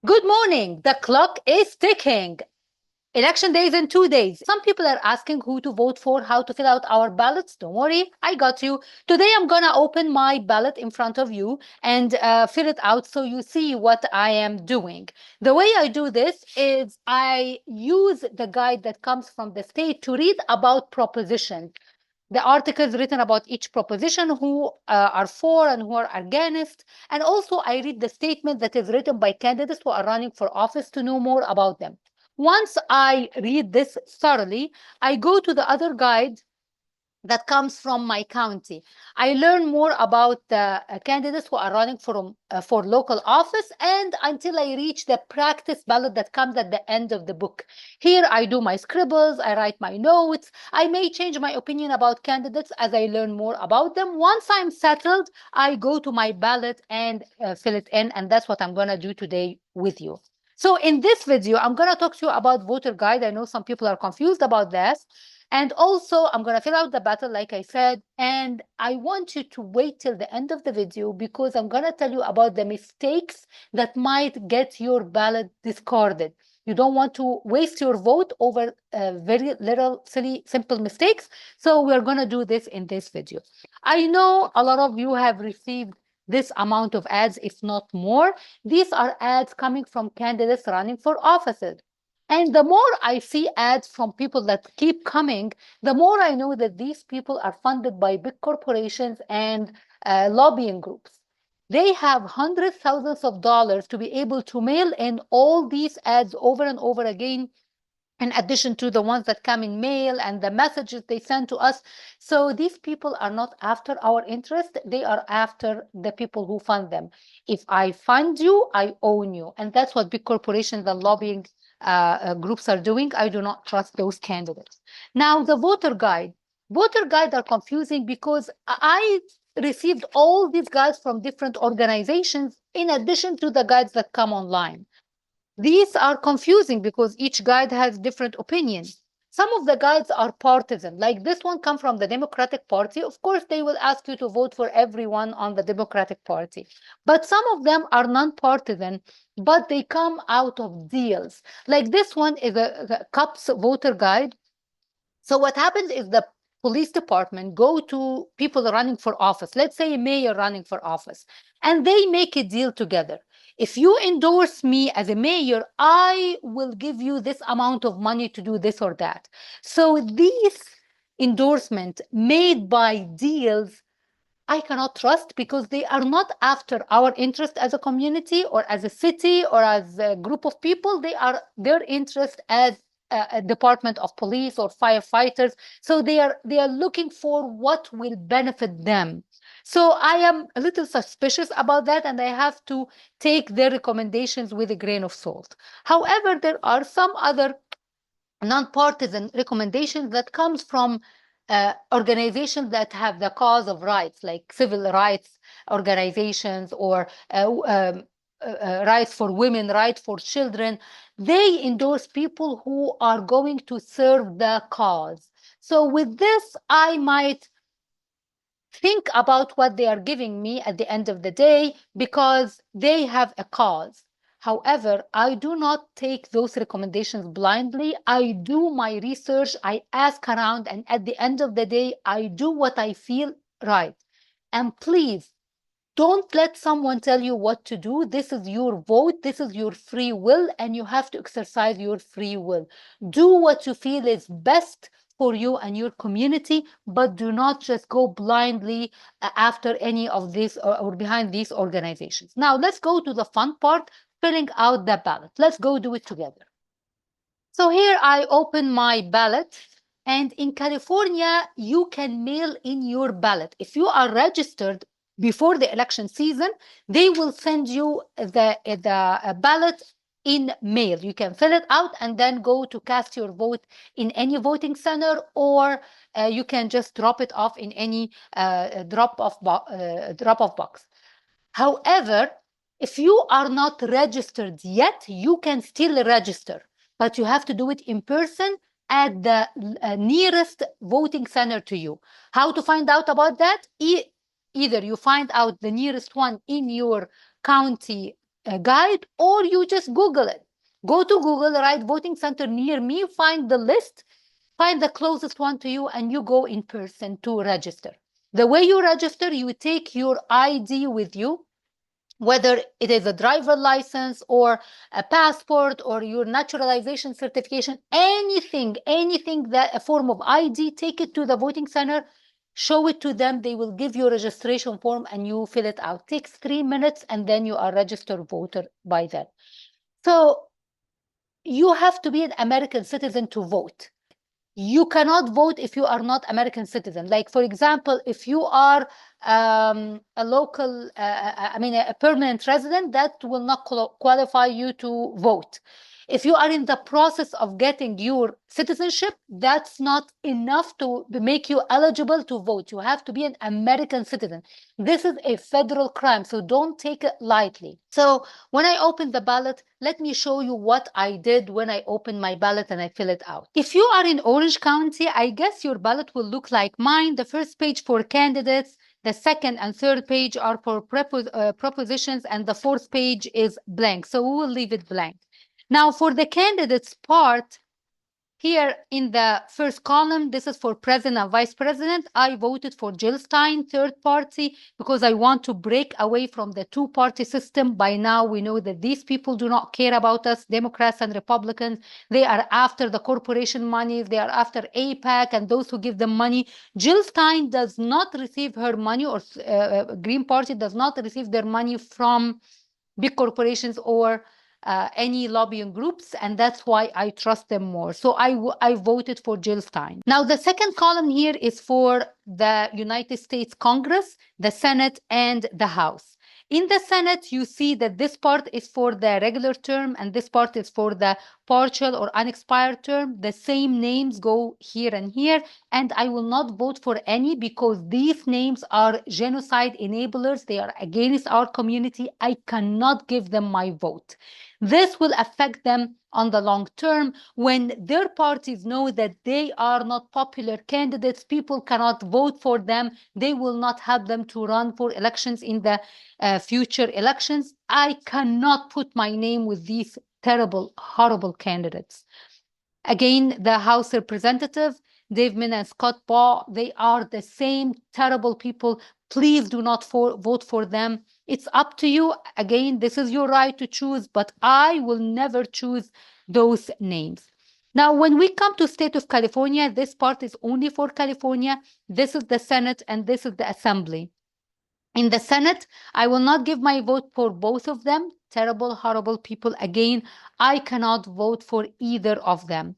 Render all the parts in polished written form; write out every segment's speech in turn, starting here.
Good morning. The clock is ticking. Election day is in 2 days. Some people are asking who to vote for, how to fill out our ballots. Don't worry, I got you. Today I'm gonna open my ballot in front of you and fill it out so you see what I am doing. The way I do this is I use the guide that comes from the state to read about propositions. The articles written about each proposition, who are for and who are against. And also I read the statement that is written by candidates who are running for office to know more about them. Once I read this thoroughly, I go to the other guide that comes from my county. I learn more about the candidates who are running for local office, and until I reach the practice ballot that comes at the end of the book. Here I do my scribbles, I write my notes. I may change my opinion about candidates as I learn more about them. Once I'm settled, I go to my ballot and fill it in, and that's what I'm going to do today with you. So in this video, I'm going to talk to you about voter guide. I know some people are confused about this. And also, I'm going to fill out the battle, like I said, and I want you to wait till the end of the video because I'm going to tell you about the mistakes that might get your ballot discarded. You don't want to waste your vote over very little, silly, simple mistakes. So we're going to do this in this video. I know a lot of you have received this amount of ads, if not more. These are ads coming from candidates running for offices. And the more I see ads from people that keep coming, the more I know that these people are funded by big corporations and lobbying groups. They have hundreds, thousands of dollars to be able to mail in all these ads over and over again, in addition to the ones that come in mail and the messages they send to us. So these people are not after our interest. They are after the people who fund them. If I fund you, I own you. And that's what big corporations and lobbying groups are doing. I do not trust those candidates. Now, the voter guide. Voter guide are confusing because I received all these guides from different organizations in addition to the guides that come online. These are confusing because each guide has different opinions. Some of the guides are partisan, like this one comes from the Democratic Party. Of course, they will ask you to vote for everyone on the Democratic Party. But some of them are non-partisan, but they come out of deals. Like this one is the CUPS voter guide. So what happens is the police department go to people running for office, let's say a mayor running for office, and they make a deal together. If you endorse me as a mayor, I will give you this amount of money to do this or that. So these endorsements made by deals, I cannot trust because they are not after our interest as a community or as a city or as a group of people. They are their interest as a department of police or firefighters. So they are looking for what will benefit them. So I am a little suspicious about that, and I have to take their recommendations with a grain of salt. However, there are some other nonpartisan recommendations that comes from organizations that have the cause of rights, like civil rights organizations or rights for women, rights for children. They endorse people who are going to serve the cause. So with this, I might think about what they are giving me at the end of the day because they have a cause. However, I do not take those recommendations blindly. I do my research, I ask around, and at the end of the day, I do what I feel right. And please, don't let someone tell you what to do. This is your vote, this is your free will, and you have to exercise your free will. Do what you feel is best for you and your community, but do not just go blindly after any of these or behind these organizations. Now, let's go to the fun part, filling out the ballot. Let's go do it together. So here I open my ballot, and in California, you can mail in your ballot. If you are registered before the election season, they will send you the ballot in mail. You can fill it out and then go to cast your vote in any voting center, or you can just drop it off in any drop-off box. However, if you are not registered yet, you can still register, but you have to do it in person at the nearest voting center to you. How to find out about that? Either you find out the nearest one in your county guide, or you just Google it. Go to Google, write voting center near me, find the list, find the closest one to you, and you go in person to register. The way you register, you take your ID with you, whether it is a driver license or a passport or your naturalization certification, anything that a form of ID, take it to the voting center, show it to them. They will give you a registration form and you fill it out. Takes 3 minutes and then you are a registered voter by then. So you have to be an American citizen to vote. You cannot vote if you are not American citizen. Like, for example, if you are a local, a permanent resident, that will not qualify you to vote. If you are in the process of getting your citizenship, that's not enough to make you eligible to vote. You have to be an American citizen. This is a federal crime, so don't take it lightly. So when I open the ballot, let me show you what I did when I opened my ballot and I fill it out. If you are in Orange County, I guess your ballot will look like mine. The first page for candidates, the second and third page are for propositions, and the fourth page is blank. So we will leave it blank. Now for the candidates part, here in the first column, this is for president and vice president. I voted for Jill Stein, third party, because I want to break away from the two-party system. By now, we know that these people do not care about us, Democrats and Republicans. They are after the corporation money. They are after AIPAC and those who give them money. Jill Stein does not receive her money, or Green Party does not receive their money from big corporations or any lobbying groups, and that's why I trust them more. So I voted for Jill Stein. Now, the second column here is for the United States Congress, the Senate, and the House. In the Senate, you see that this part is for the regular term and this part is for the partial or unexpired term. The same names go here and here, and I will not vote for any because these names are genocide enablers. They are against our community. I cannot give them my vote. This will affect them on the long term. When their parties know that they are not popular candidates, people cannot vote for them, they will not help them to run for elections in the future elections. I cannot put my name with these terrible, horrible candidates. Again, the House representative, Dave Min and Scott Baugh, they are the same terrible people. Please do not vote for them. It's up to you. Again, this is your right to choose, but I will never choose those names. Now, when we come to state of California, this part is only for California. This is the Senate and this is the Assembly. In the Senate, I will not give my vote for both of them. Terrible, horrible people. Again, I cannot vote for either of them.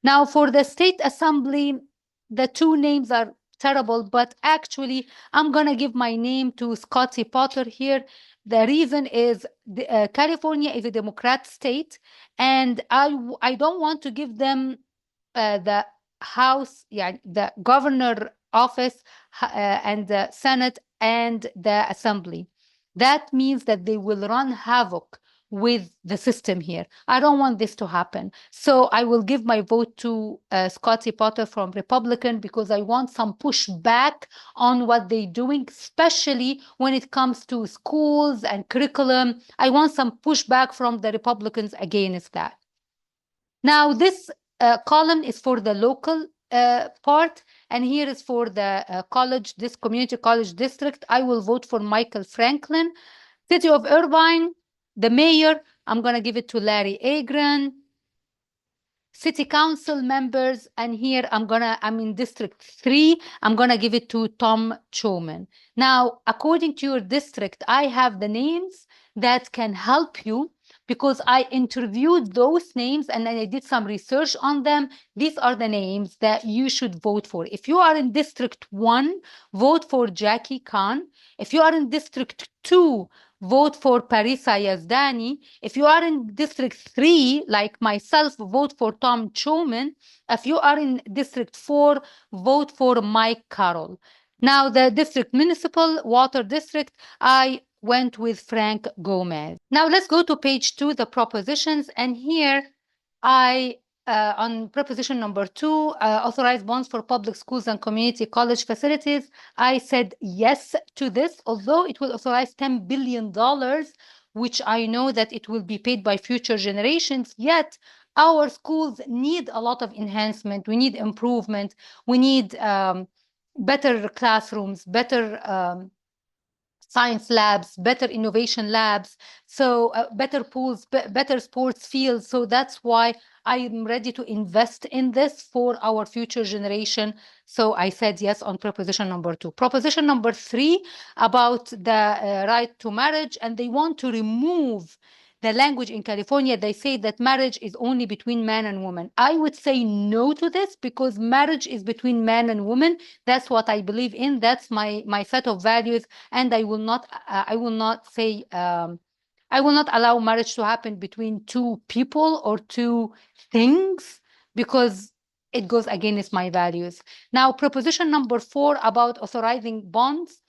Now, for the State Assembly, the two names are terrible, but actually, I'm going to give my name to Scotty Potter here. The reason is California is a Democrat state, and I don't want to give them the House, the governor office and the Senate and the Assembly. That means that they will run havoc with the system here. I don't want this to happen. So I will give my vote to Scotty Potter from Republican because I want some pushback on what they're doing, especially when it comes to schools and curriculum. I want some pushback from the Republicans against that. Now, this column is for the local part, and here is for the college, this community college district. I will vote for Michael Franklin. City of Irvine, the mayor, I'm going to give it to Larry Agron. City council members, and here I'm in District 3, I'm going to give it to Tom Choman. Now, according to your district, I have the names that can help you because I interviewed those names and then I did some research on them. These are the names that you should vote for. If you are in District 1, vote for Jackie Khan. If you are in District 2, vote for Parisa Yazdani. If you are in District 3, like myself, vote for Tom Choman. If you are in District 4, vote for Mike Carroll. Now, the District Municipal Water District, I went with Frank Gomez. Now, let's go to page 2, the propositions. And here, on proposition number 2, authorized bonds for public schools and community college facilities. I said yes to this, although it will authorize $10 billion which I know that it will be paid by future generations, yet our schools need a lot of enhancement. We need improvement. We need better classrooms, better science labs, better innovation labs, so better pools, better sports fields. So that's why I am ready to invest in this for our future generation. So I said yes on proposition number 2. Proposition number 3 about the right to marriage, and they want to remove the language in California. They say that marriage is only between man and woman. I would say no to this, because marriage is between man and woman. That's what I believe in. That's my set of values, and I will not allow marriage to happen between two people or two things, because it goes against my values. Now, proposition number 4 about authorizing bonds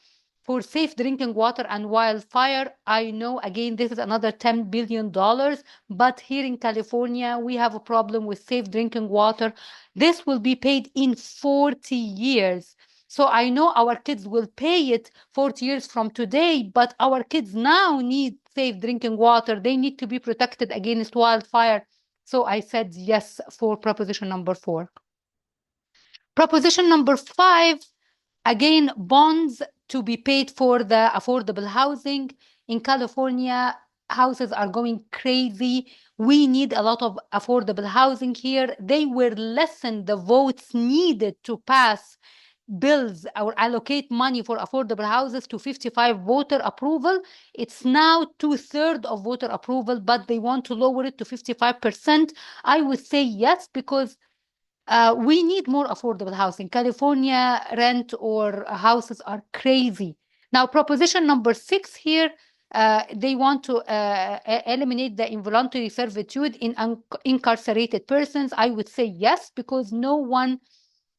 for safe drinking water and wildfire. I know, again, this is another $10 billion, but here in California, we have a problem with safe drinking water. This will be paid in 40 years. So I know our kids will pay it 40 years from today, but our kids now need safe drinking water. They need to be protected against wildfire. So I said yes for proposition number 4. Proposition number 5, again, bonds to be paid for the affordable housing. In California, houses are going crazy. We need a lot of affordable housing here. They will lessen the votes needed to pass bills or allocate money for affordable houses to 55 voter approval. It's now 2/3 of voter approval, but they want to lower it to 55%. I would say yes, because we need more affordable housing. California rent or houses are crazy. Now, proposition number 6 here, they want to eliminate the involuntary servitude in incarcerated persons. I would say yes, because no one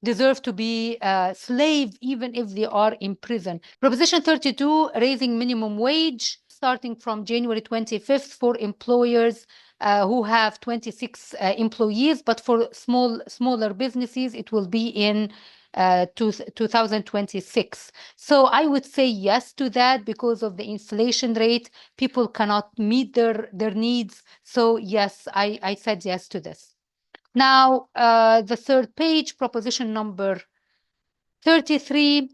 deserve to be a slave even if they are in prison. Proposition 32, raising minimum wage starting from January 25th for employers who have 26 employees, but for smaller businesses, it will be in 2026. So I would say yes to that, because of the inflation rate. People cannot meet their needs. So yes, I said yes to this. Now, the third page, proposition number 33,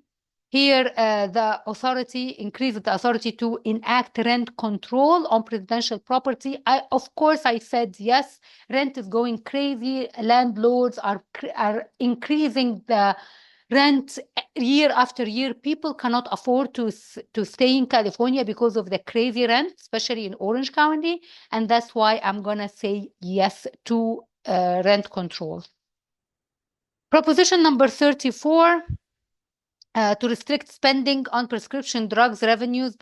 here the authority increases the authority to enact rent control on presidential property. Of course, I said yes. Rent is going crazy. Landlords are increasing the rent year after year. People cannot afford to stay in California because of the crazy rent, especially in Orange County. And that's why I'm going to say yes to rent control. Proposition number 34, to restrict spending on prescription drugs revenues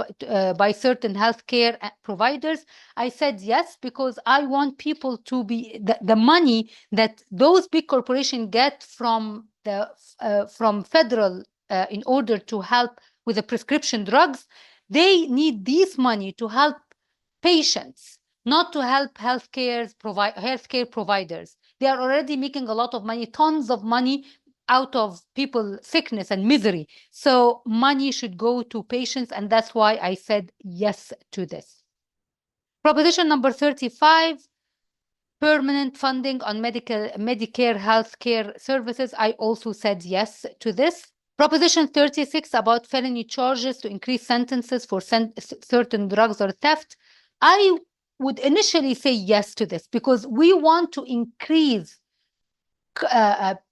by certain healthcare providers. I said yes, because I want people to be the money that those big corporations get from federal in order to help with the prescription drugs. They need this money to help patients, not to help healthcare providers. They are already making a lot of money, tons of money, out of people's sickness and misery. So money should go to patients, and that's why I said yes to this. Proposition number 35, permanent funding on Medicare healthcare services. I also said yes to this. Proposition 36 about felony charges to increase sentences for certain drugs or theft. I would initially say yes to this, because we want to increase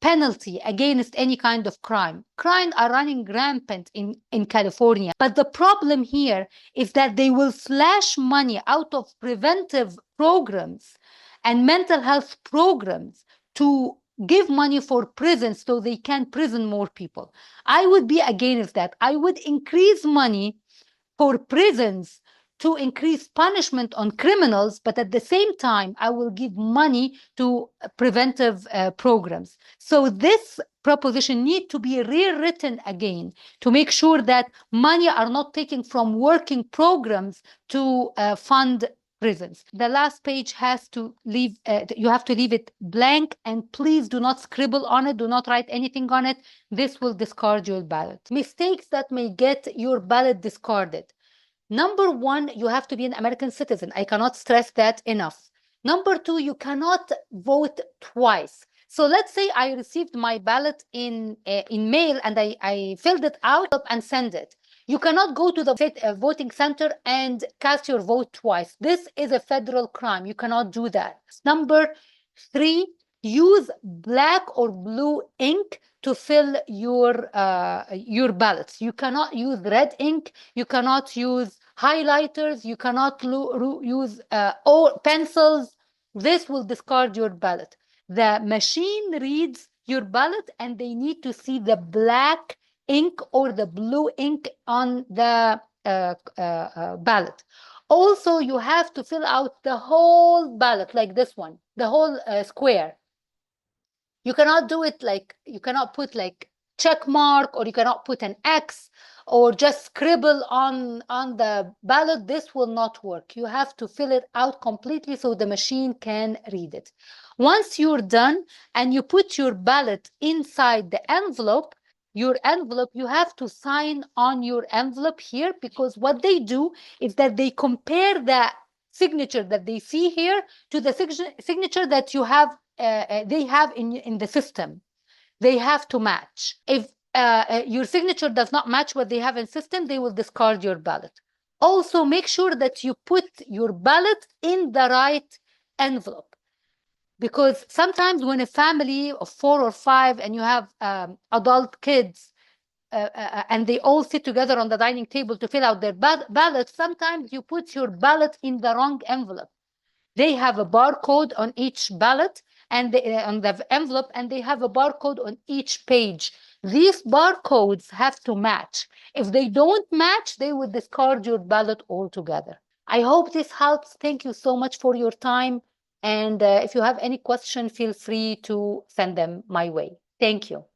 penalty against any kind of crime. Crime are running rampant in California. But the problem here is that they will slash money out of preventive programs and mental health programs to give money for prisons so they can prison more people. I would be against that. I would increase money for prisons to increase punishment on criminals, but at the same time, I will give money to preventive programs. So this proposition needs to be rewritten again to make sure that money are not taken from working programs to fund prisons. The last page has to leave, you have to leave it blank, and please do not scribble on it, do not write anything on it. This will discard your ballot. Mistakes that may get your ballot discarded. Number one, you have to be an American citizen. I cannot stress that enough. Number two, you cannot vote twice. So let's say I received my ballot in mail and I filled it out and send it. You cannot go to the voting center and cast your vote twice. This is a federal crime. You cannot do that. Number three, use black or blue ink to fill your ballots. You cannot use red ink. You cannot use highlighters. You cannot use or pencils. This will discard your ballot. The machine reads your ballot and they need to see the black ink or the blue ink on the ballot. Also, you have to fill out the whole ballot like this one, the whole square. You cannot do it like, you cannot put like check mark, or you cannot put an X or just scribble on the ballot. This will not work. You have to fill it out completely so the machine can read it. Once you're done and you put your ballot inside the envelope, you have to sign on your envelope here, because what they do is that they compare the signature that they see here to the signature that you have they have in the system. They have to match. If your signature does not match what they have in system, they will discard your ballot. Also, make sure that you put your ballot in the right envelope, because sometimes when a family of 4 or 5 and you have adult kids and they all sit together on the dining table to fill out their ballot, sometimes you put your ballot in the wrong envelope. They have a barcode on each ballot and on the envelope, and they have a barcode on each page. These barcodes have to match. If they don't match, they will discard your ballot altogether. I hope this helps. Thank you so much for your time. And if you have any question, feel free to send them my way. Thank you.